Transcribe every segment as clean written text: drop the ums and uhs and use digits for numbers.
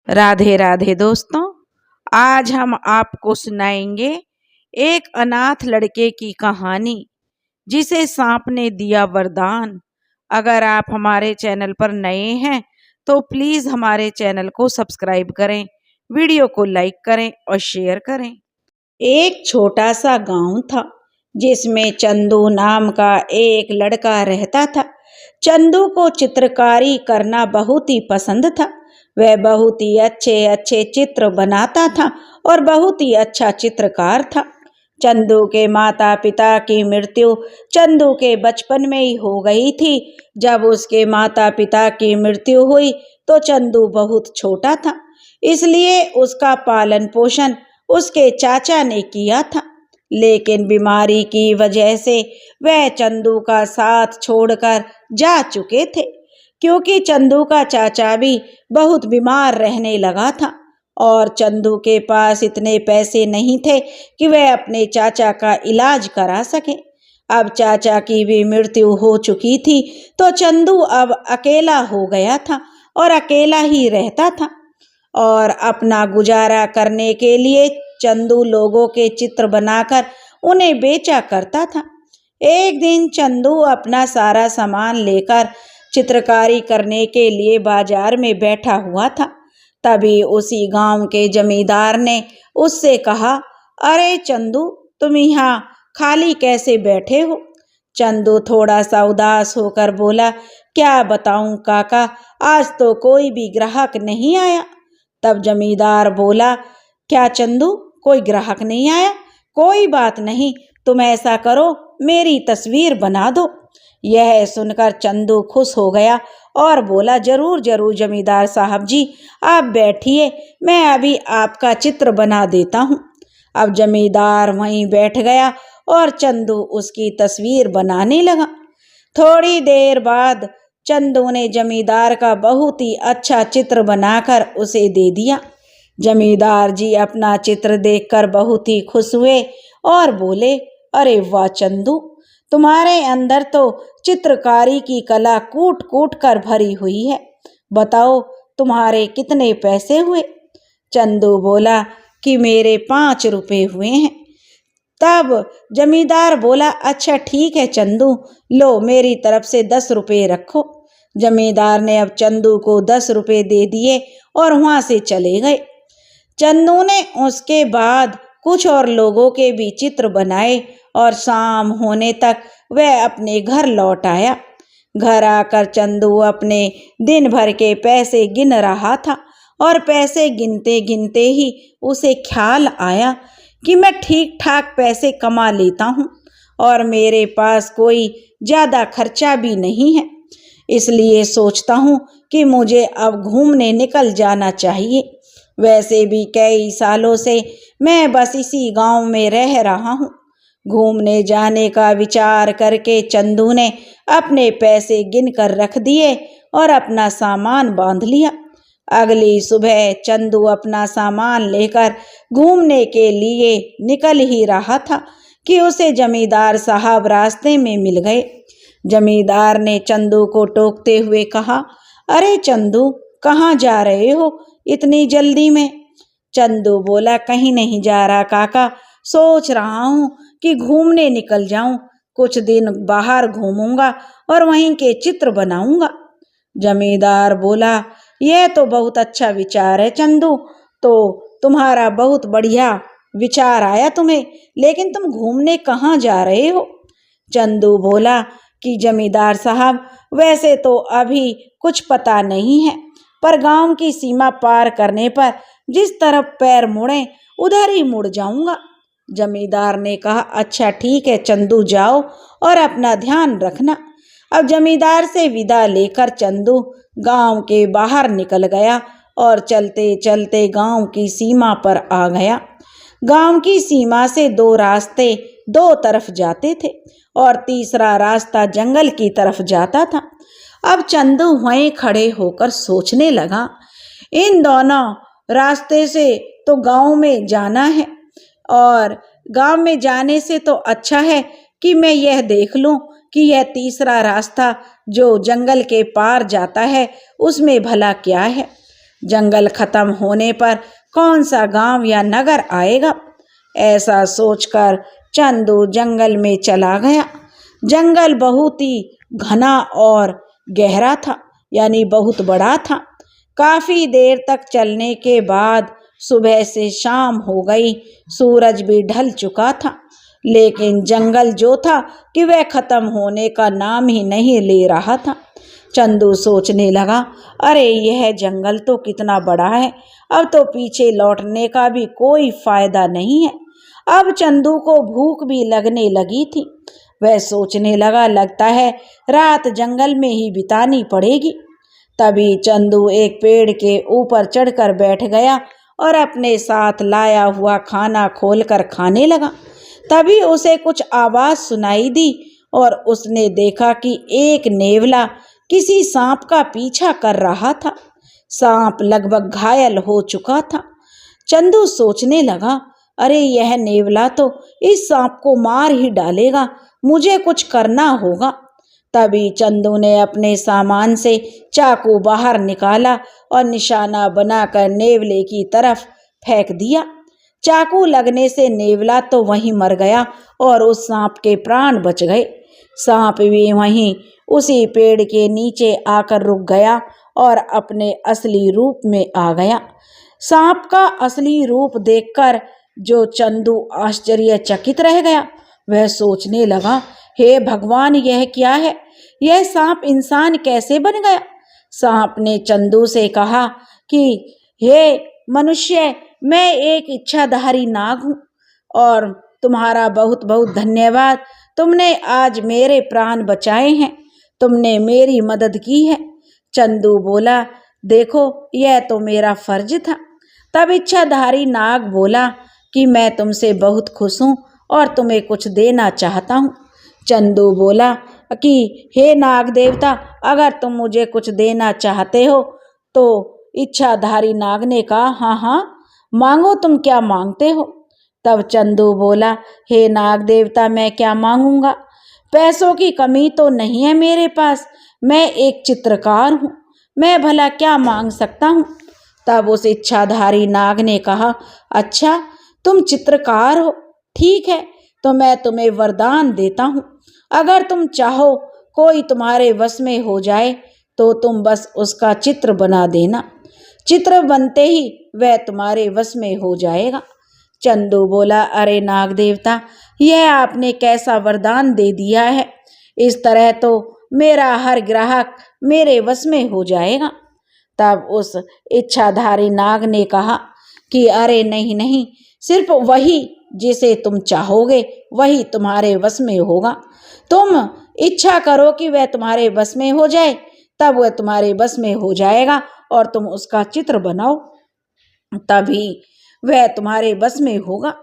राधे राधे दोस्तों। आज हम आपको सुनाएंगे एक अनाथ लड़के की कहानी जिसे सांप ने दिया वरदान। अगर आप हमारे चैनल पर नए हैं तो प्लीज हमारे चैनल को सब्सक्राइब करें, वीडियो को लाइक करें और शेयर करें। एक छोटा सा गांव था जिसमें चंदू नाम का एक लड़का रहता था। चंदू को चित्रकारी करना बहुत ही पसंद था। वह बहुत ही अच्छे अच्छे चित्र बनाता था और बहुत ही अच्छा चित्रकार था। चंदू के माता पिता की मृत्यु चंदू के बचपन में ही हो गई थी। जब उसके माता पिता की मृत्यु हुई तो चंदू बहुत छोटा था, इसलिए उसका पालन पोषण उसके चाचा ने किया था। लेकिन बीमारी की वजह से वह चंदू का साथ छोड़कर जा चुके थे, क्योंकि चंदू का चाचा भी बहुत बीमार रहने लगा था और चंदू के पास इतने पैसे नहीं थे कि वह अपने चाचा का इलाज करा सके। अब चाचा की भी मृत्यु हो चुकी थी तो चंदू अब अकेला हो गया था और अकेला ही रहता था। और अपना गुजारा करने के लिए चंदू लोगों के चित्र बनाकर उन्हें बेचा करता था। एक दिन चंदू अपना सारा सामान लेकर चित्रकारी करने के लिए बाजार में बैठा हुआ था। तभी उसी गांव के जमींदार ने उससे कहा, अरे चंदू, तुम यहाँ खाली कैसे बैठे हो? चंदू थोड़ा सा उदास होकर बोला, क्या बताऊं काका, आज तो कोई भी ग्राहक नहीं आया। तब जमींदार बोला, क्या चंदू, कोई ग्राहक नहीं आया? कोई बात नहीं, तुम ऐसा करो, मेरी तस्वीर बना दो। यह सुनकर चंदू खुश हो गया और बोला, जरूर जरूर जमींदार साहब जी, आप बैठिए, मैं अभी आपका चित्र बना देता हूँ। अब जमींदार वहीं बैठ गया और चंदू उसकी तस्वीर बनाने लगा। थोड़ी देर बाद चंदू ने जमींदार का बहुत ही अच्छा चित्र बनाकर उसे दे दिया। जमींदार जी अपना चित्र देखकर बहुत ही खुश हुए और बोले, अरे वाह चंदू, तुम्हारे अंदर तो चित्रकारी की कला कूट कूट कर भरी हुई है। बताओ तुम्हारे कितने पैसे हुए? चंदू बोला कि मेरे 5 रुपए हुए हैं। तब जमींदार बोला, अच्छा ठीक है चंदू, लो मेरी तरफ से 10 रुपए रखो। जमींदार ने अब चंदू को 10 रुपए दे दिए और वहां से चले गए। चंदू ने उसके बाद कुछ और लोगों के भी चित्र बनाए और शाम होने तक वह अपने घर लौट आया। घर आकर चंदू अपने दिन भर के पैसे गिन रहा था और पैसे गिनते गिनते ही उसे ख्याल आया कि मैं ठीक ठाक पैसे कमा लेता हूँ और मेरे पास कोई ज़्यादा खर्चा भी नहीं है, इसलिए सोचता हूँ कि मुझे अब घूमने निकल जाना चाहिए। वैसे भी कई सालों से मैं बस इसी गांव में रह रहा हूँ। घूमने जाने का विचार करके चंदू ने अपने पैसे गिन कर रख दिए और अपना सामान बांध लिया। अगली सुबह चंदू अपना सामान लेकर घूमने के लिए निकल ही रहा था कि उसे जमींदार साहब रास्ते में मिल गए। जमींदार ने चंदू को टोकते हुए कहा, अरे चंदू, कहाँ जा रहे हो इतनी जल्दी में? चंदू बोला, कहीं नहीं जा रहा काका, सोच रहा हूँ कि घूमने निकल जाऊं, कुछ दिन बाहर घूमूंगा और वहीं के चित्र बनाऊंगा। जमींदार बोला, यह तो बहुत अच्छा विचार है चंदू, तो तुम्हारा बहुत बढ़िया विचार आया तुम्हें, लेकिन तुम घूमने कहाँ जा रहे हो? चंदू बोला कि जमींदार साहब, वैसे तो अभी कुछ पता नहीं है, पर गांव की सीमा पार करने पर जिस तरफ पैर मुड़े उधर ही मुड़ जाऊंगा। जमींदार ने कहा, अच्छा ठीक है चंदू, जाओ और अपना ध्यान रखना। अब जमींदार से विदा लेकर चंदू गांव के बाहर निकल गया और चलते चलते गांव की सीमा पर आ गया। गांव की सीमा से 2 रास्ते 2 तरफ जाते थे और तीसरा रास्ता जंगल की तरफ जाता था। अब चंदू वहीं खड़े होकर सोचने लगा, इन दोनों रास्ते से तो गांव में जाना है और गांव में जाने से तो अच्छा है कि मैं यह देख लूं कि यह तीसरा रास्ता जो जंगल के पार जाता है उसमें भला क्या है। जंगल खत्म होने पर कौन सा गांव या नगर आएगा। ऐसा सोचकर चंदू जंगल में चला गया। जंगल बहुत ही घना और गहरा था, यानी बहुत बड़ा था। काफी देर तक चलने के बाद सुबह से शाम हो गई, सूरज भी ढल चुका था, लेकिन जंगल जो था कि वह खत्म होने का नाम ही नहीं ले रहा था। चंदू सोचने लगा, अरे यह जंगल तो कितना बड़ा है, अब तो पीछे लौटने का भी कोई फायदा नहीं है। अब चंदू को भूख भी लगने लगी थी। वह सोचने लगा, लगता है रात जंगल में ही बितानी पड़ेगी। तभी चंदू एक पेड़ के ऊपर चढ़कर बैठ गया और अपने साथ लाया हुआ खाना खोलकर खाने लगा। तभी उसे कुछ आवाज सुनाई दी और उसने देखा कि एक नेवला किसी सांप का पीछा कर रहा था। सांप लगभग घायल हो चुका था। चंदू सोचने लगा, अरे यह नेवला तो इस सांप को मार ही डालेगा, मुझे कुछ करना होगा। तभी चंदू ने अपने सामान से चाकू बाहर निकाला और निशाना बनाकर नेवले की तरफ फेंक दिया। चाकू लगने से नेवला तो वहीं मर गया और उस सांप के प्राण बच गए। सांप भी वहीं उसी पेड़ के नीचे आकर रुक गया और अपने असली रूप में आ गया। सांप का असली रूप देखकर जो चंदू आश्चर्यचकित रह गया। वह सोचने लगा, हे भगवान, यह क्या है? यह सांप इंसान कैसे बन गया? सांप ने चंदू से कहा कि हे मनुष्य, मैं एक इच्छाधारी नाग हूँ और तुम्हारा बहुत बहुत धन्यवाद। तुमने आज मेरे प्राण बचाए हैं, तुमने मेरी मदद की है। चंदू बोला, देखो यह तो मेरा फर्ज था। तब इच्छाधारी नाग बोला कि मैं तुमसे बहुत खुश हूँ और तुम्हें कुछ देना चाहता हूँ। चंदू बोला कि हे नाग देवता, अगर तुम मुझे कुछ देना चाहते हो तो इच्छाधारी नाग ने कहा, हाँ हाँ मांगो, तुम क्या मांगते हो? तब चंदू बोला, हे नाग देवता, मैं क्या मांगूंगा? पैसों की कमी तो नहीं है मेरे पास, मैं एक चित्रकार हूँ, मैं भला क्या मांग सकता हूँ? तब उस इच्छाधारी नाग ने कहा, अच्छा तुम चित्रकार हो, ठीक है, तो मैं तुम्हें वरदान देता हूँ। अगर तुम चाहो कोई तुम्हारे वश में हो जाए तो तुम बस उसका चित्र बना देना। चित्र बनते ही वह तुम्हारे वश में हो जाएगा। चंदू बोला, अरे नाग देवता, यह आपने कैसा वरदान दे दिया है? इस तरह तो मेरा हर ग्राहक मेरे वश में हो जाएगा। तब उस इच्छाधारी नाग ने कहा कि अरे नहीं नहीं, सिर्फ वही जिसे तुम चाहोगे वही तुम्हारे वश में होगा। तुम इच्छा करो कि वह तुम्हारे वश में हो जाए, तब वह तुम्हारे वश में हो जाएगा और तुम उसका चित्र बनाओ, तभी वह तुम्हारे वश में होगा।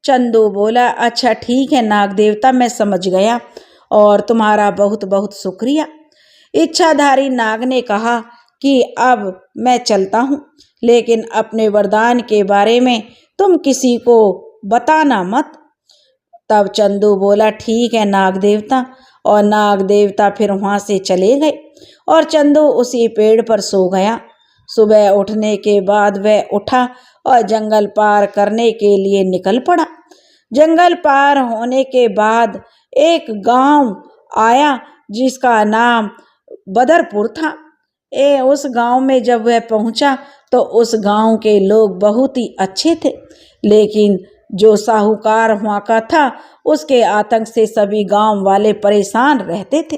चंदू बोला, अच्छा ठीक है नाग देवता, मैं समझ गया और तुम्हारा बहुत बहुत शुक्रिया। इच्छाधारी नाग ने कहा कि अब मैं चलता हूँ, लेकिन अपने वरदान के बारे में तुम किसी को बताना मत। तब चंदू बोला, ठीक है नाग देवता, और नाग देवता फिर वहाँ से चले गए और चंदू उसी पेड़ पर सो गया। सुबह उठने के बाद वह उठा और जंगल पार करने के लिए निकल पड़ा। जंगल पार होने के बाद एक गांव आया जिसका नाम बदरपुर था। उस गांव में जब वह पहुंचा तो उस गांव के लोग बहुत ही अच्छे थे, लेकिन जो साहूकार वहाँ का था उसके आतंक से सभी गांव वाले परेशान रहते थे।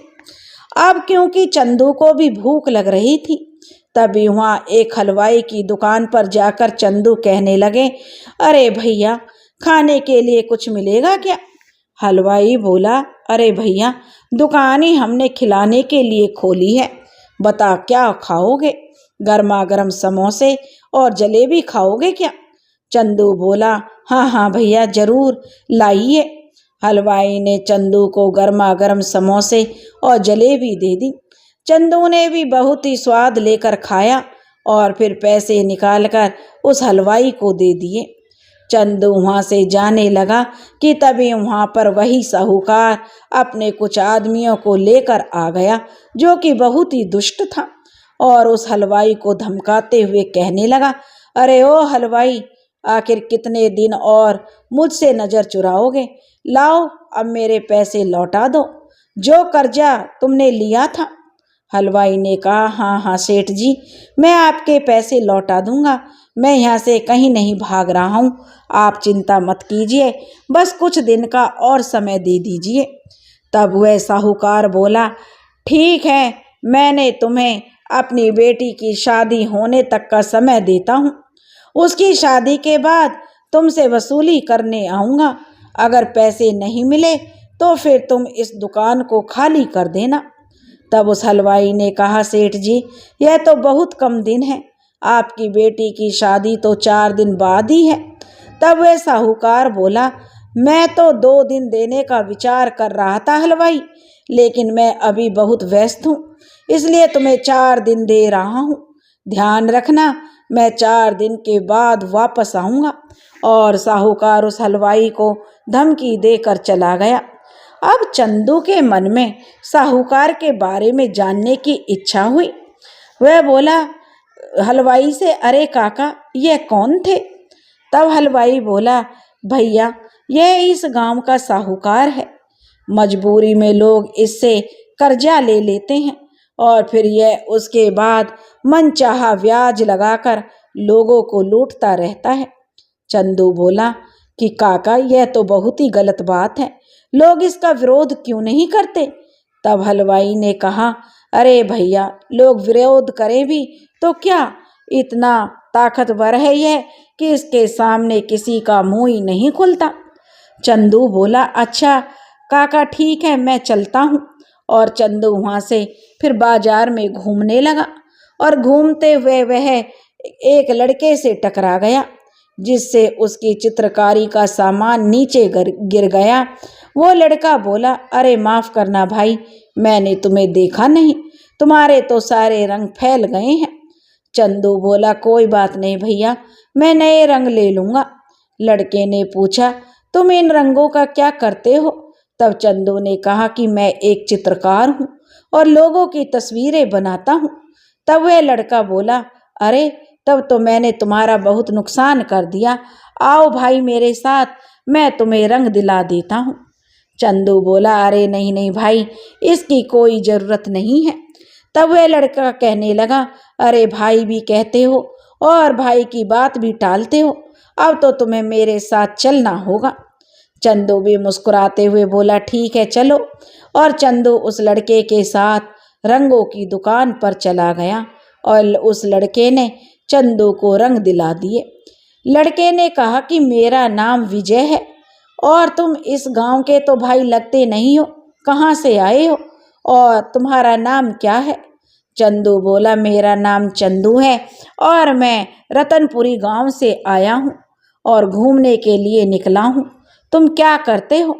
अब क्योंकि चंदू को भी भूख लग रही थी, तभी वहाँ एक हलवाई की दुकान पर जाकर चंदू कहने लगे, अरे भैया, खाने के लिए कुछ मिलेगा क्या? हलवाई बोला, अरे भैया, दुकान ही हमने खिलाने के लिए खोली है, बता क्या खाओगे? गर्मा गर्म समोसे और जलेबी खाओगे क्या? चंदू बोला, हाँ हाँ भैया, जरूर लाइए। हलवाई ने चंदू को गर्मा गर्म समोसे और जलेबी दे दी। चंदू ने भी बहुत ही स्वाद लेकर खाया और फिर पैसे निकालकर उस हलवाई को दे दिए। चंदू वहाँ से जाने लगा कि तभी वहाँ पर वही साहूकार अपने कुछ आदमियों को लेकर आ गया जो कि बहुत ही दुष्ट था। और उस हलवाई को धमकाते हुए कहने लगा, अरे ओ हलवाई, आखिर कितने दिन और मुझसे नजर चुराओगे? लाओ अब मेरे पैसे लौटा दो, जो कर्जा तुमने लिया था। हलवाई ने कहा, हाँ हाँ सेठ जी, मैं आपके पैसे लौटा दूंगा। मैं यहाँ से कहीं नहीं भाग रहा हूँ, आप चिंता मत कीजिए, बस कुछ दिन का और समय दे दीजिए। तब वह साहूकार बोला, ठीक है, मैंने तुम्हें अपनी बेटी की शादी होने तक का समय देता हूँ। उसकी शादी के बाद तुमसे वसूली करने आऊँगा। अगर पैसे नहीं मिले तो फिर तुम इस दुकान को खाली कर देना। तब उस हलवाई ने कहा, सेठ जी, यह तो बहुत कम दिन है, आपकी बेटी की शादी तो 4 दिन बाद ही है। तब वह साहूकार बोला, मैं तो 2 दिन देने का विचार कर रहा था हलवाई, लेकिन मैं अभी बहुत व्यस्त हूँ, इसलिए तुम्हें 4 दिन दे रहा हूँ। ध्यान रखना, मैं 4 दिन के बाद वापस आऊँगा। और साहूकार उस हलवाई को धमकी देकर चला गया। अब चंदू के मन में साहूकार के बारे में जानने की इच्छा हुई। वह बोला हलवाई से, अरे काका, यह कौन थे? तब हलवाई बोला, भैया, यह इस गांव का साहूकार है। मजबूरी में लोग इससे कर्जा ले लेते हैं और फिर यह उसके बाद मनचाहा ब्याज लगाकर लोगों को लूटता रहता है। चंदू बोला कि काका, यह तो बहुत ही गलत बात है, लोग इसका विरोध क्यों नहीं करते? तब हलवाई ने कहा, अरे भैया, लोग विरोध करें भी तो क्या, इतना ताकतवर है यह कि इसके सामने किसी का मुंह ही नहीं खुलता। चंदू बोला, अच्छा काका, ठीक है, मैं चलता हूँ। और चंदू वहाँ से फिर बाजार में घूमने लगा और घूमते हुए वह एक लड़के से टकरा गया, जिससे उसकी चित्रकारी का सामान नीचे गिर गया। वो लड़का बोला, अरे माफ़ करना भाई, मैंने तुम्हें देखा नहीं, तुम्हारे तो सारे रंग फैल गए हैं। चंदू बोला, कोई बात नहीं भैया, मैं नए रंग ले लूँगा। लड़के ने पूछा, तुम इन रंगों का क्या करते हो? तब चंदू ने कहा कि मैं एक चित्रकार हूँ और लोगों की तस्वीरें बनाता हूँ। तब वह लड़का बोला, अरे तब तो मैंने तुम्हारा बहुत नुकसान कर दिया, आओ भाई मेरे साथ, मैं तुम्हें रंग दिला देता हूँ। चंदू बोला, अरे नहीं नहीं भाई, इसकी कोई ज़रूरत नहीं है। तब वह लड़का कहने लगा, अरे भाई भी कहते हो और भाई की बात भी टालते हो, अब तो तुम्हें मेरे साथ चलना होगा। चंदू भी मुस्कुराते हुए बोला, ठीक है चलो। और चंदू उस लड़के के साथ रंगों की दुकान पर चला गया और उस लड़के ने चंदू को रंग दिला दिए। लड़के ने कहा कि मेरा नाम विजय है और तुम इस गांव के तो भाई लगते नहीं हो, कहाँ से आए हो और तुम्हारा नाम क्या है? चंदू बोला, मेरा नाम चंदू है और मैं रतनपुरी गांव से आया हूँ और घूमने के लिए निकला हूँ। तुम क्या करते हो?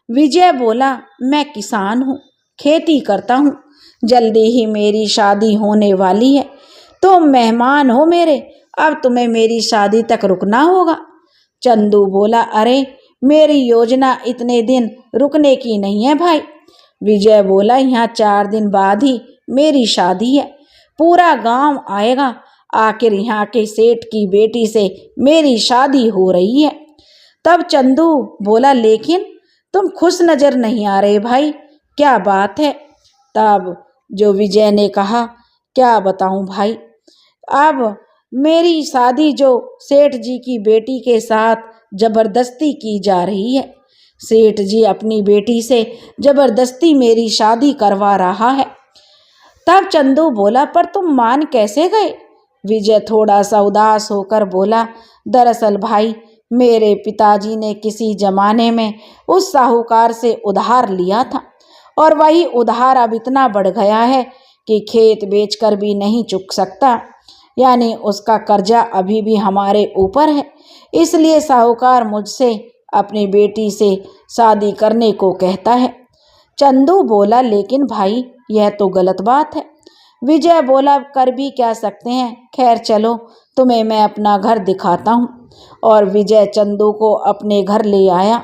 विजय बोला, मैं किसान हूँ, खेती करता हूँ, जल्दी ही मेरी शादी होने वाली है, तुम मेहमान हो मेरे, अब तुम्हें मेरी शादी तक रुकना होगा। चंदू बोला, अरे मेरी योजना इतने दिन रुकने की नहीं है भाई। विजय बोला, यहाँ 4 दिन बाद ही मेरी शादी है, पूरा गांव आएगा, आखिर यहाँ के सेठ की बेटी से मेरी शादी हो रही है। तब चंदू बोला, लेकिन तुम खुश नजर नहीं आ रहे भाई, क्या बात है? तब जो विजय ने कहा, क्या बताऊं भाई, अब मेरी शादी जो सेठ जी की बेटी के साथ जबरदस्ती की जा रही है। सेठ जी अपनी बेटी से जबरदस्ती मेरी शादी करवा रहा है। तब चंदू बोला, पर तुम मान कैसे गए? विजय थोड़ा सा उदास होकर बोला, दरअसल भाई, मेरे पिताजी ने किसी जमाने में उस साहूकार से उधार लिया था और वही उधार अब इतना बढ़ गया है कि खेत बेचकर भी नहीं चुक सकता, यानी उसका कर्जा अभी भी हमारे ऊपर है, इसलिए साहूकार मुझसे अपनी बेटी से शादी करने को कहता है। चंदू बोला, लेकिन भाई यह तो गलत बात है। विजय बोला, कर भी क्या सकते हैं, खैर चलो, तुम्हें मैं अपना घर दिखाता हूँ। और विजय चंदू को अपने घर ले आया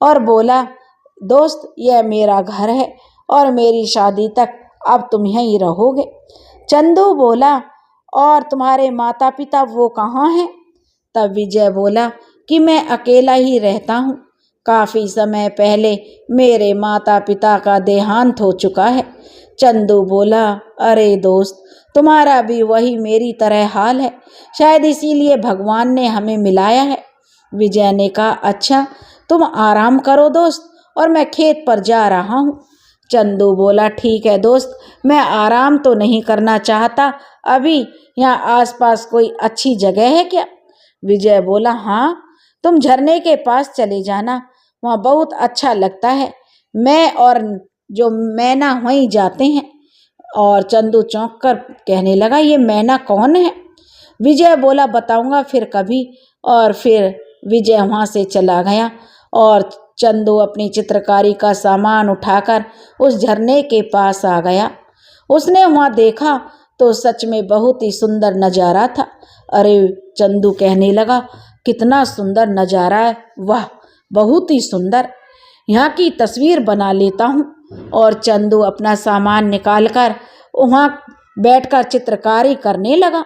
और बोला, दोस्त, यह मेरा घर है और मेरी शादी तक अब तुम यहीं रहोगे। चंदू बोला, और तुम्हारे माता पिता वो कहाँ हैं? तब विजय बोला कि मैं अकेला ही रहता हूँ। काफी समय पहले मेरे माता पिता का देहांत हो चुका है। चंदू बोला, अरे दोस्त, तुम्हारा भी वही मेरी तरह हाल है, शायद इसीलिए भगवान ने हमें मिलाया है। विजय ने कहा, अच्छा, तुम आराम करो दोस्त, और मैं खेत पर जा रहा हूँ। चंदू बोला, ठीक है दोस्त, मैं आराम तो नहीं करना चाहता अभी। यहाँ आसपास कोई अच्छी जगह है क्या? विजय बोला, हाँ, तुम झरने के पास चले जाना, वहाँ बहुत अच्छा लगता है। मैं और जो मैना वहीं जाते हैं। और चंदू चौंक कर कहने लगा, ये मैना कौन है? विजय बोला, बताऊंगा फिर कभी। और फिर विजय वहाँ से चला गया और चंदू अपनी चित्रकारी का सामान उठाकर उस झरने के पास आ गया। उसने वहाँ देखा तो सच में बहुत ही सुंदर नज़ारा था। अरे, चंदू कहने लगा, कितना सुंदर नज़ारा है, वाह, बहुत ही सुंदर, यहाँ की तस्वीर बना लेता हूँ। और चंदू अपना सामान निकालकर वहाँ बैठकर चित्रकारी करने लगा।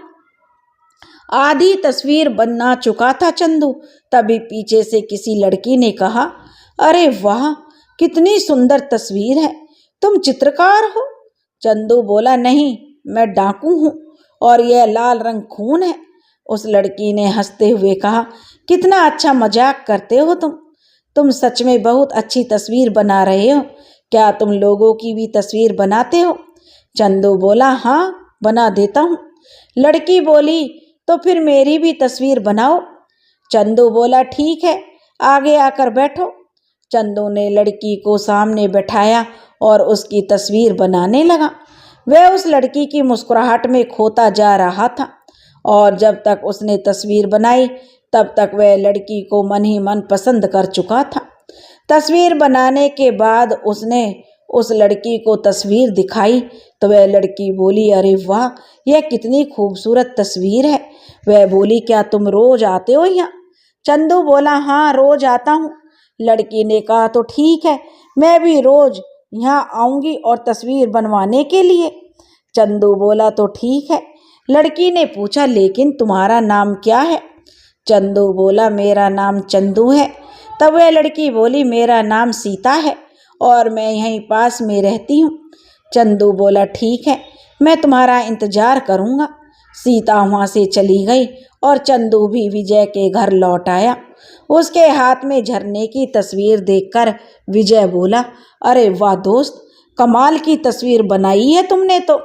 आधी तस्वीर बना चुका था चंदू, तभी पीछे से किसी लड़की ने कहा, अरे वाह, कितनी सुंदर तस्वीर है, तुम चित्रकार हो? चंदू बोला, नहीं, मैं डाकू हूँ, और यह लाल रंग खून है। उस लड़की ने हंसते हुए कहा, कितना अच्छा मजाक करते हो तुम सच में बहुत अच्छी तस्वीर बना रहे हो। क्या तुम लोगों की भी तस्वीर बनाते हो? चंदू बोला, हाँ, बना देता हूँ। लड़की बोली, तो फिर मेरी भी तस्वीर बनाओ। चंदू बोला, ठीक है, आगे आकर बैठो। चंदू ने लड़की को सामने बैठाया और उसकी तस्वीर बनाने लगा। वह उस लड़की की मुस्कुराहट में खोता जा रहा था, और जब तक उसने तस्वीर बनाई तब तक वह लड़की को मन ही मन पसंद कर चुका था। तस्वीर बनाने के बाद उसने उस लड़की को तस्वीर दिखाई तो वह लड़की बोली, अरे वाह, यह कितनी खूबसूरत तस्वीर है। वह बोली, क्या तुम रोज आते हो यहाँ? चंदू बोला, हाँ, रोज आता हूँ। लड़की ने कहा, तो ठीक है, मैं भी रोज यहाँ आऊँगी और तस्वीर बनवाने के लिए। चंदू बोला, तो ठीक है। लड़की ने पूछा, लेकिन तुम्हारा नाम क्या है? चंदू बोला, मेरा नाम चंदू है। तब वह लड़की बोली, मेरा नाम सीता है और मैं यहीं पास में रहती हूँ। चंदू बोला, ठीक है, मैं तुम्हारा इंतजार करूँगा। सीता वहाँ से चली गई और चंदू भी विजय के घर लौट आया। उसके हाथ में झरने की तस्वीर देखकर विजय बोला, अरे वाह दोस्त, कमाल की तस्वीर बनाई है तुमने तो,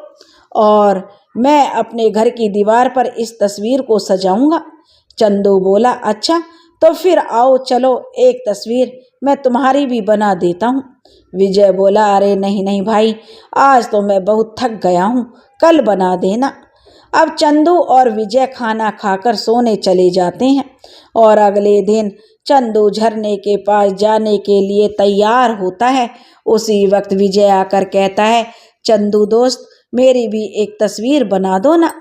और मैं अपने घर की दीवार पर इस तस्वीर को सजाऊंगा। चंदू बोला, अच्छा, तो फिर आओ, चलो एक तस्वीर मैं तुम्हारी भी बना देता हूँ। विजय बोला, अरे नहीं नहीं भाई, आज तो मैं बहुत थक गया हूँ, कल बना देना। अब चंदू और विजय खाना खाकर सोने चले जाते हैं और अगले दिन चंदू झरने के पास जाने के लिए तैयार होता है। उसी वक्त विजय आकर कहता है, चंदू दोस्त, मेरी भी एक तस्वीर बना दो ना।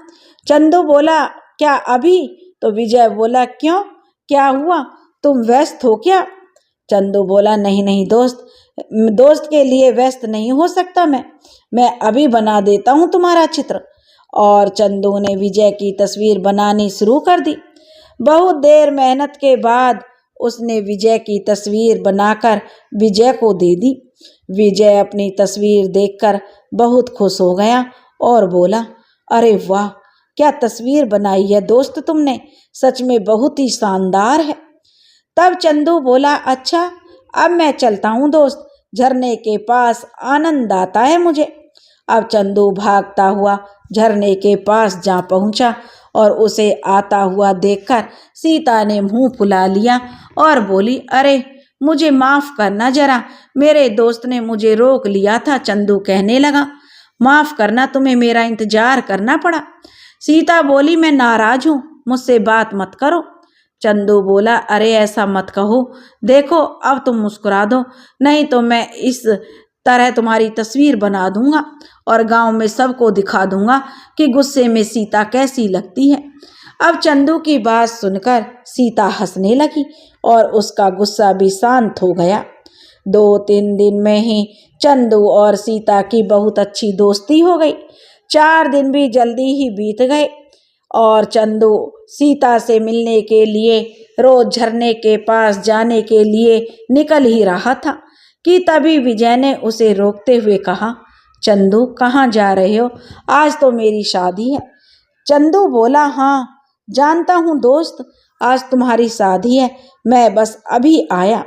चंदू बोला, क्या अभी? तो विजय बोला, क्यों, क्या हुआ, तुम व्यस्त हो क्या? चंदू बोला, नहीं नहीं दोस्त, दोस्त के लिए व्यस्त नहीं हो सकता मैं अभी बना देता हूँ तुम्हारा चित्र। और चंदू ने विजय की तस्वीर बनानी शुरू कर दी। बहुत देर मेहनत के बाद उसने विजय की तस्वीर बनाकर विजय को दे दी। विजय अपनी तस्वीर देखकर बहुत खुश हो गया और बोला, अरे वाह, क्या तस्वीर बनाई है दोस्त तुमने, सच में बहुत ही शानदार है। तब चंदू बोला, अच्छा, अब मैं चलता हूँ दोस्त, झरने के पास आनंद आता है मुझे। अब चंदू भागता हुआ झरने के पास जा पहुंचा और उसे आता हुआ देखकर सीता ने मुंह फुला लिया और बोली, अरे मुझे माफ़ करना जरा, मेरे दोस्त ने मुझे रोक लिया था। चंदू कहने लगा, माफ़ करना, तुम्हें मेरा इंतजार करना पड़ा। सीता बोली, मैं नाराज हूँ, मुझसे बात मत करो। चंदू बोला, अरे ऐसा मत कहो, देखो अब तुम मुस्कुरा दो, नहीं तो मैं इस तरह तुम्हारी तस्वीर बना दूंगा और गांव में सबको दिखा दूंगा कि गुस्से में सीता कैसी लगती है। अब चंदू की बात सुनकर सीता हंसने लगी और उसका गुस्सा भी शांत हो गया। 2-3 दिन में ही चंदू और सीता की बहुत अच्छी दोस्ती हो गई। 4 दिन भी जल्दी ही बीत गए और चंदू सीता से मिलने के लिए रोज झरने के पास जाने के लिए निकल ही रहा था कि तभी विजय ने उसे रोकते हुए कहा, चंदू कहाँ जा रहे हो? आज तो मेरी शादी है। चंदू बोला, हाँ जानता हूँ दोस्त, आज तुम्हारी शादी है, मैं बस अभी आया।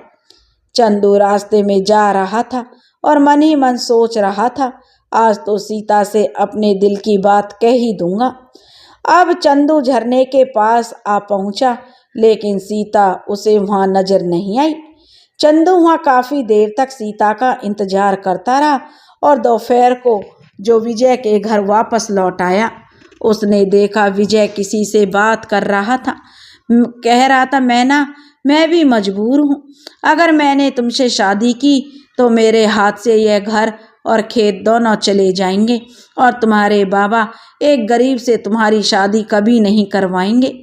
चंदू रास्ते में जा रहा था और मन ही मन सोच रहा था, आज तो सीता से अपने दिल की बात कह ही दूंगा। अब चंदू झरने के पास आ पहुंचा, लेकिन सीता उसे वहां नजर नहीं आई। चंदू वहां काफी देर तक सीता का इंतजार करता रहा और दोपहर को जो विजय के घर वापस लौट आया, उसने देखा विजय किसी से बात कर रहा था। कह रहा था, मैं भी मजबूर हूँ। अगर मैंने तुमसे शादी की तो मेरे हाथ से यह घर और खेत दोनों चले जाएंगे और तुम्हारे बाबा एक गरीब से तुम्हारी शादी कभी नहीं करवाएंगे।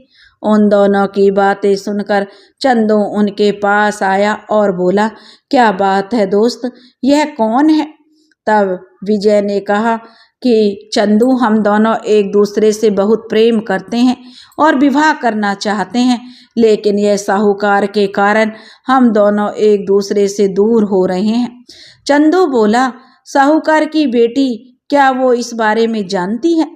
उन दोनों की बातें सुनकर चंदू उनके पास आया और बोला, क्या बात है दोस्त, यह कौन है? तब विजय ने कहा कि चंदू, हम दोनों एक दूसरे से बहुत प्रेम करते हैं और विवाह करना चाहते हैं, लेकिन यह साहूकार के कारण हम दोनों एक दूसरे से दूर हो रहे हैं। चंदू बोला, साहूकार की बेटी, क्या वो इस बारे में जानती है?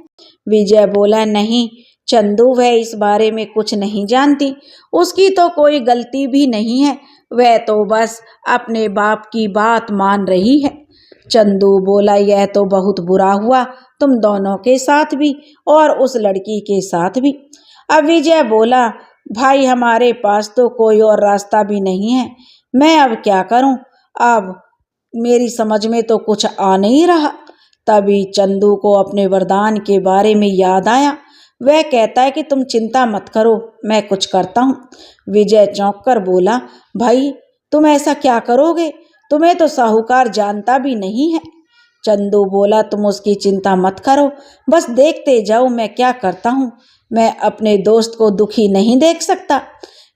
विजय बोला, नहीं चंदू, वह इस बारे में कुछ नहीं जानती। उसकी तो कोई गलती भी नहीं है, वह तो बस अपने बाप की बात मान रही है। चंदू बोला, यह तो बहुत बुरा हुआ, तुम दोनों के साथ भी और उस लड़की के साथ भी। अब विजय बोला, भाई हमारे पास तो कोई और रास्ता भी नहीं है, मैं अब क्या करूं? अब मेरी समझ में तो कुछ आ नहीं रहा। तभी चंदू को अपने वरदान के बारे में याद आया। वह कहता है कि तुम चिंता मत करो, मैं कुछ करता हूँ। विजय चौंक कर बोला, भाई तुम ऐसा क्या करोगे? तुम्हें तो साहूकार जानता भी नहीं है। चंदू बोला, तुम उसकी चिंता मत करो, बस देखते जाओ मैं क्या करता हूँ। मैं अपने दोस्त को दुखी नहीं देख सकता।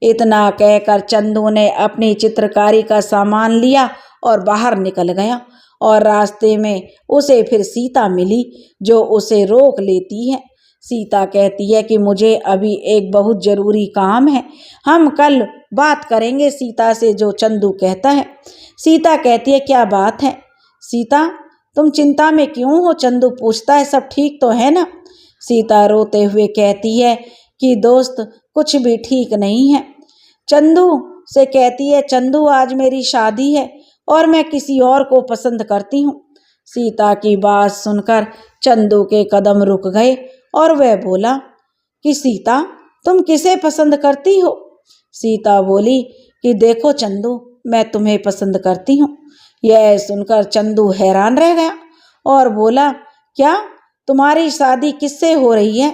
इतना कहकर चंदू ने अपनी चित्रकारी का सामान लिया और बाहर निकल गया और रास्ते में उसे फिर सीता मिली, जो उसे रोक लेती है। सीता कहती है कि मुझे अभी एक बहुत जरूरी काम है, हम कल बात करेंगे सीता से, जो चंदू कहता है। सीता कहती है, क्या बात है सीता, तुम चिंता में क्यों हो? चंदू पूछता है, सब ठीक तो है ना? सीता रोते हुए कहती है कि दोस्त कुछ भी ठीक नहीं है। चंदू से कहती है, चंदू आज मेरी शादी है और मैं किसी और को पसंद करती हूँ। सीता की बात सुनकर चंदू के कदम रुक गए और वह बोला कि सीता तुम किसे पसंद करती हो? सीता बोली कि देखो चंदू, मैं तुम्हें पसंद करती हूँ। यह सुनकर चंदू हैरान रह गया और बोला, क्या तुम्हारी शादी किससे हो रही है?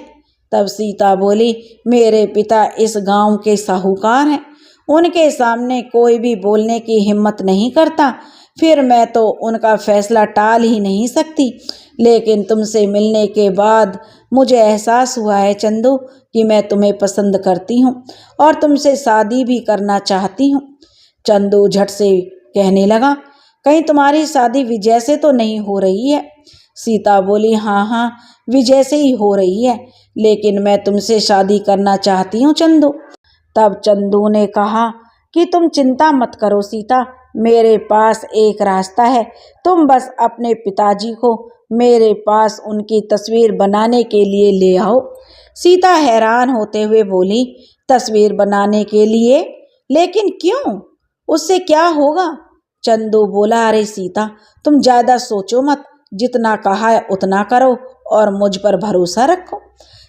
तब सीता बोली, मेरे पिता इस गांव के साहूकार हैं, उनके सामने कोई भी बोलने की हिम्मत नहीं करता, फिर मैं तो उनका फैसला टाल ही नहीं सकती। लेकिन तुमसे मिलने के बाद मुझे एहसास हुआ है चंदू कि मैं तुम्हें पसंद करती हूँ और तुमसे शादी भी करना चाहती हूँ। चंदू झट से कहने लगा, कहीं तुम्हारी शादी विजय से तो नहीं हो रही है? सीता बोली, हाँ विजय से ही हो रही है, लेकिन मैं तुमसे शादी करना चाहती हूँ चंदू। तब चंदू ने कहा कि तुम चिंता मत करो सीता, मेरे पास एक रास्ता है, तुम बस अपने पिताजी को मेरे पास उनकी तस्वीर बनाने के लिए ले आओ। सीता हैरान होते हुए बोली, तस्वीर बनाने के लिए? लेकिन क्यों, उससे क्या होगा? चंदू बोला, अरे सीता तुम ज़्यादा सोचो मत, जितना कहा है उतना करो और मुझ पर भरोसा रखो।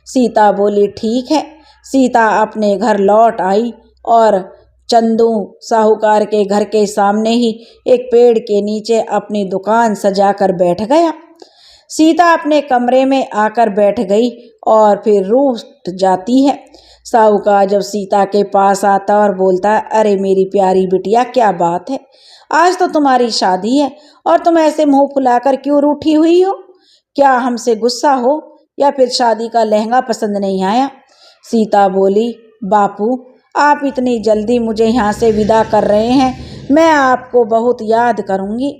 सीता बोली, ठीक है। सीता अपने घर लौट आई और चंदू साहूकार के घर के सामने ही एक पेड़ के नीचे अपनी दुकान सजाकर बैठ गया। सीता अपने कमरे में आकर बैठ गई और फिर रूठ जाती है। साहूकार जब सीता के पास आता और बोलता है, अरे मेरी प्यारी बिटिया, क्या बात है, आज तो तुम्हारी शादी है और तुम ऐसे मुंह फुलाकर क्यों रूठी हुई हो? क्या हमसे गुस्सा हो या फिर शादी का लहंगा पसंद नहीं आया? सीता बोली, बापू आप इतनी जल्दी मुझे यहाँ से विदा कर रहे हैं, मैं आपको बहुत याद करूँगी।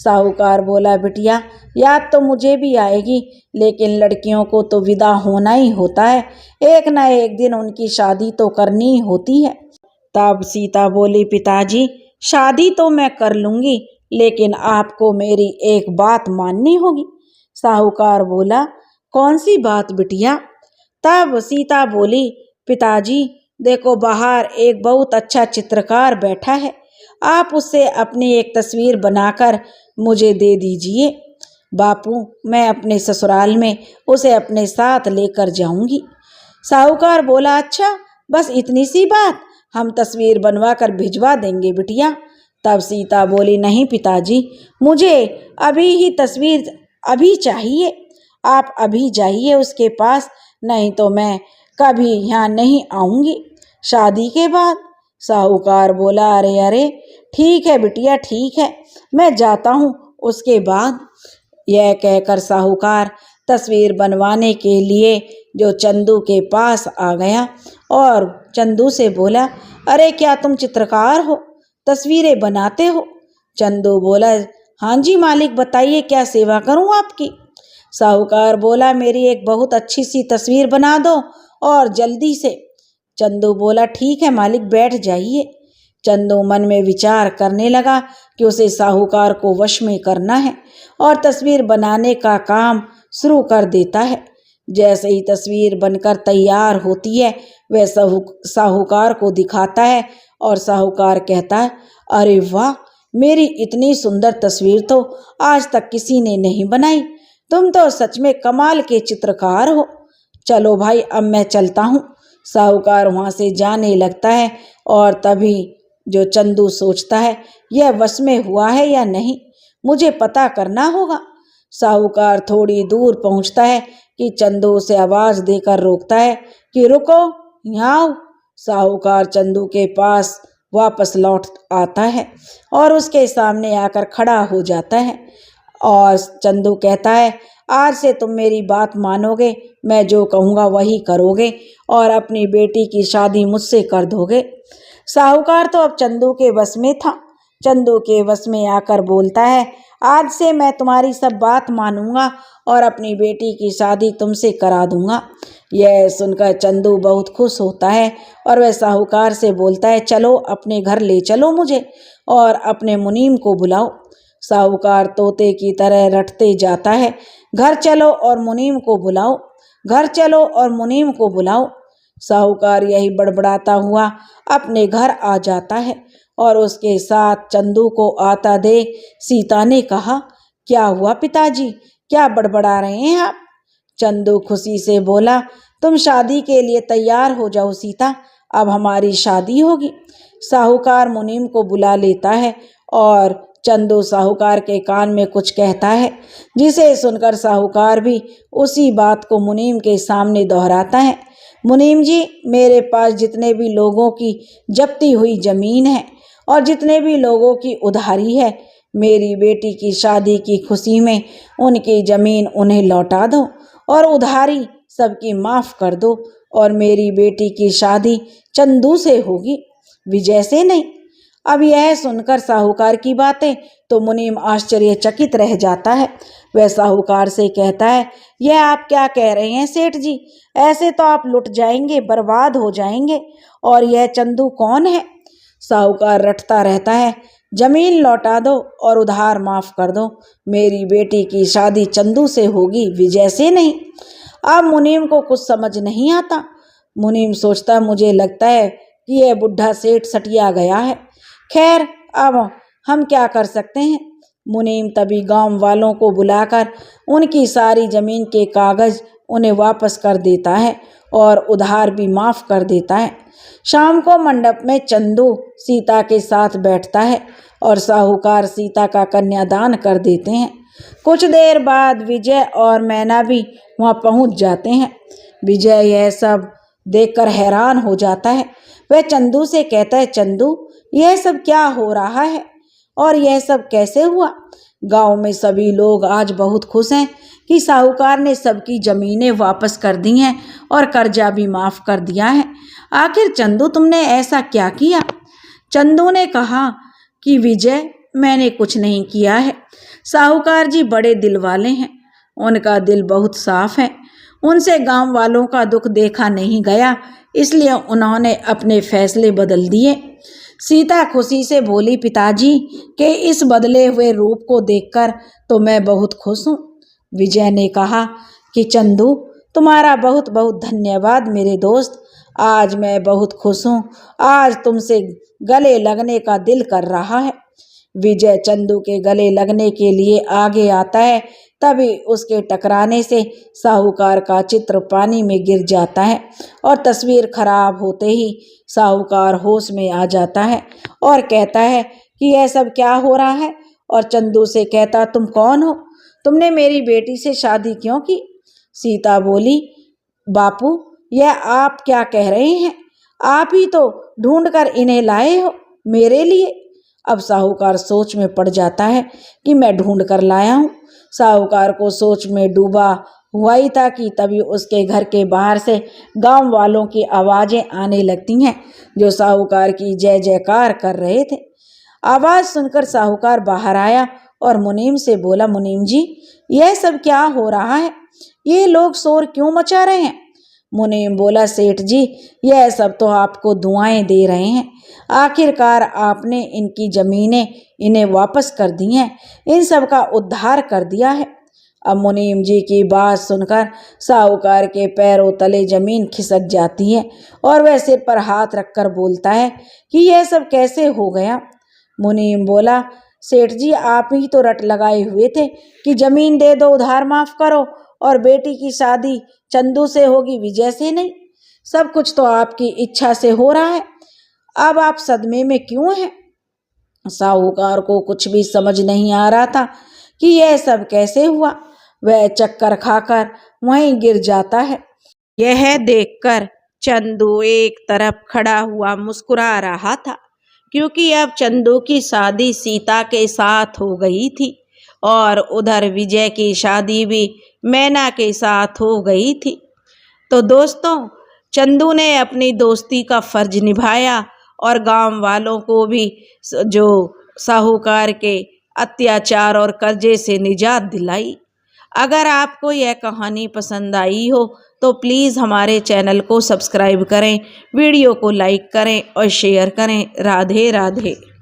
साहूकार बोला, बिटिया याद तो मुझे भी आएगी, लेकिन लड़कियों को तो विदा होना ही होता है, एक न एक दिन उनकी शादी तो करनी ही होती है। तब सीता बोली, पिताजी शादी तो मैं कर लूंगी, लेकिन आपको मेरी एक बात माननी होगी। साहूकार बोला, कौन सी बात बिटिया? तब सीता बोली, पिताजी देखो बाहर एक बहुत अच्छा चित्रकार बैठा है, आप उससे अपनी एक तस्वीर बनाकर मुझे दे दीजिए। बापू मैं अपने ससुराल में उसे अपने साथ लेकर जाऊंगी। साहूकार बोला, अच्छा बस इतनी सी बात, हम तस्वीर बनवा कर भिजवा देंगे बिटिया। तब सीता बोली, नहीं पिताजी मुझे अभी ही तस्वीर अभी चाहिए, आप अभी जाइए उसके पास, नहीं तो मैं कभी यहाँ नहीं आऊँगी शादी के बाद। साहूकार बोला, अरे अरे ठीक है बिटिया ठीक है, मैं जाता हूँ उसके बाद। यह कहकर साहूकार तस्वीर बनवाने के लिए जो चंदू के पास आ गया और चंदू से बोला, अरे क्या तुम चित्रकार हो, तस्वीरें बनाते हो? चंदू बोला, हाँ जी मालिक बताइए क्या सेवा करूं आपकी। साहूकार बोला, मेरी एक बहुत अच्छी सी तस्वीर बना दो और जल्दी से। चंदू बोला, ठीक है मालिक बैठ जाइए। चंदू मन में विचार करने लगा कि उसे साहूकार को वश में करना है और तस्वीर बनाने का काम शुरू कर देता है। जैसे ही तस्वीर बनकर तैयार होती है वह साहूकार को दिखाता है और साहूकार कहता है, अरे वाह मेरी इतनी सुंदर तस्वीर तो आज तक किसी ने नहीं बनाई, तुम तो सच में कमाल के चित्रकार हो। चलो भाई अब मैं चलता हूँ। साहूकार वहाँ से जाने लगता है और तभी जो चंदू सोचता है, यह वश में हुआ है या नहीं, मुझे पता करना होगा। साहूकार थोड़ी दूर पहुँचता है कि चंदू उसे आवाज़ देकर रोकता है कि रुको यहाँ आओ। साहूकार चंदू के पास वापस लौट आता है और उसके सामने आकर खड़ा हो जाता है और चंदू कहता है, आज से तुम मेरी बात मानोगे, मैं जो कहूँगा वही करोगे और अपनी बेटी की शादी मुझसे कर दोगे। साहूकार तो अब चंदू के वश में था। चंदू के वश में आकर बोलता है, आज से मैं तुम्हारी सब बात मानूंगा और अपनी बेटी की शादी तुमसे करा दूंगा। यह सुनकर चंदू बहुत खुश होता है और वह साहूकार से बोलता है, चलो अपने घर ले चलो मुझे और अपने मुनीम को बुलाओ। साहूकार तोते की तरह रटते जाता है, घर चलो और मुनीम को बुलाओ, घर चलो और मुनीम को बुलाओ। साहूकार यही बड़बड़ाता हुआ अपने घर आ जाता है और उसके साथ चंदू को आता देख सीता ने कहा, क्या हुआ पिताजी, क्या बड़बड़ा रहे हैं आप? चंदू खुशी से बोला, तुम शादी के लिए तैयार हो जाओ सीता, अब हमारी शादी होगी। साहूकार मुनीम को बुला लेता है और चंदू साहूकार के कान में कुछ कहता है, जिसे सुनकर साहूकार भी उसी बात को मुनीम के सामने दोहराता है। मुनीम जी, मेरे पास जितने भी लोगों की जब्ती हुई जमीन है और जितने भी लोगों की उधारी है, मेरी बेटी की शादी की खुशी में उनकी ज़मीन उन्हें लौटा दो और उधारी सबकी माफ़ कर दो और मेरी बेटी की शादी चंदू से होगी, विजय से नहीं। अब यह सुनकर साहूकार की बातें तो मुनीम आश्चर्यचकित रह जाता है। वह साहूकार से कहता है, यह आप क्या कह रहे हैं सेठ जी, ऐसे तो आप लुट जाएंगे, बर्बाद हो जाएंगे। और यह चंदू कौन है? साहूकार रटता रहता है, जमीन लौटा दो और उधार माफ़ कर दो, मेरी बेटी की शादी चंदू से होगी, विजय से नहीं। अब मुनीम को कुछ समझ नहीं आता। मुनीम सोचता, मुझे लगता है कि यह बुढ़ा सेठ सटिया गया है। खैर अब हम क्या कर सकते हैं। मुनीम तभी गांव वालों को बुलाकर उनकी सारी ज़मीन के कागज़ उन्हें वापस कर देता है और उधार भी माफ़ कर देता है। शाम को मंडप में चंदू सीता के साथ बैठता है और साहूकार सीता का कन्यादान कर देते हैं। कुछ देर बाद विजय और मैना भी वहाँ पहुँच जाते हैं। विजय यह सब देखकर हैरान हो जाता है। वह चंदू से कहता है, चंदू यह सब क्या हो रहा है और यह सब कैसे हुआ? गांव में सभी लोग आज बहुत खुश हैं कि साहूकार ने सबकी ज़मीनें वापस कर दी हैं और कर्जा भी माफ़ कर दिया है। आखिर चंदू तुमने ऐसा क्या किया? चंदू ने कहा कि विजय मैंने कुछ नहीं किया है, साहूकार जी बड़े दिल वाले हैं, उनका दिल बहुत साफ है। उनसे गांव वालों का दुख देखा नहीं गया, इसलिए उन्होंने अपने फैसले बदल दिए। सीता खुशी से बोली, पिताजी के इस बदले हुए रूप को देखकर तो मैं बहुत खुश हूँ। विजय ने कहा कि चंदू, तुम्हारा बहुत बहुत धन्यवाद मेरे दोस्त, आज मैं बहुत खुश हूँ। आज तुमसे गले लगने का दिल कर रहा है। विजय चंदू के गले लगने के लिए आगे आता है, तभी उसके टकराने से साहूकार का चित्र पानी में गिर जाता है और तस्वीर खराब होते ही साहूकार होश में आ जाता है और कहता है कि यह सब क्या हो रहा है। और चंदू से कहता, तुम कौन हो? तुमने मेरी बेटी से शादी क्यों की? सीता बोली, बापू यह आप क्या कह रहे हैं? आप ही तो ढूंढ कर इन्हें लाए हो मेरे लिए। अब साहूकार सोच में पड़ जाता है कि मैं ढूंढ कर लाया हूँ। साहूकार को सोच में डूबा हुआ ही था कि तभी उसके घर के बाहर से गांव वालों की आवाजें आने लगती हैं, जो साहूकार की जय जयकार कर रहे थे। आवाज सुनकर साहूकार बाहर आया और मुनीम से बोला, मुनीम जी यह सब क्या हो रहा है? ये लोग शोर क्यों मचा रहे हैं? मुनीम बोला, सेठ जी यह सब तो आपको दुआएं दे रहे हैं। आखिरकार आपने इनकी जमीनें इन्हें वापस कर दी हैं, इन सब का उद्धार कर दिया है। अब मुनीम जी की बात सुनकर साहूकार के पैरों तले जमीन खिसक जाती है और वह सिर पर हाथ रखकर बोलता है कि यह सब कैसे हो गया। मुनीम बोला, सेठ जी आप ही तो रट लगाए हुए थे कि जमीन दे दो, उधार माफ करो और बेटी की शादी चंदू से होगी, विजय से नहीं। सब कुछ तो आपकी इच्छा से हो रहा है, अब आप सदमे में क्यों हैं? साहूकार को कुछ भी समझ नहीं आ रहा था कि यह सब कैसे हुआ। वह चक्कर खाकर वहीं गिर जाता है। यह देखकर चंदू एक तरफ खड़ा हुआ मुस्कुरा रहा था, क्योंकि अब चंदू की शादी सीता के साथ हो गई थी और उधर विजय की शादी भी मैना के साथ हो गई थी। तो दोस्तों, चंदू ने अपनी दोस्ती का फर्ज निभाया और गांव वालों को भी जो साहूकार के अत्याचार और कर्जे से निजात दिलाई। अगर आपको यह कहानी पसंद आई हो तो प्लीज़ हमारे चैनल को सब्सक्राइब करें, वीडियो को लाइक करें और शेयर करें। राधे राधे।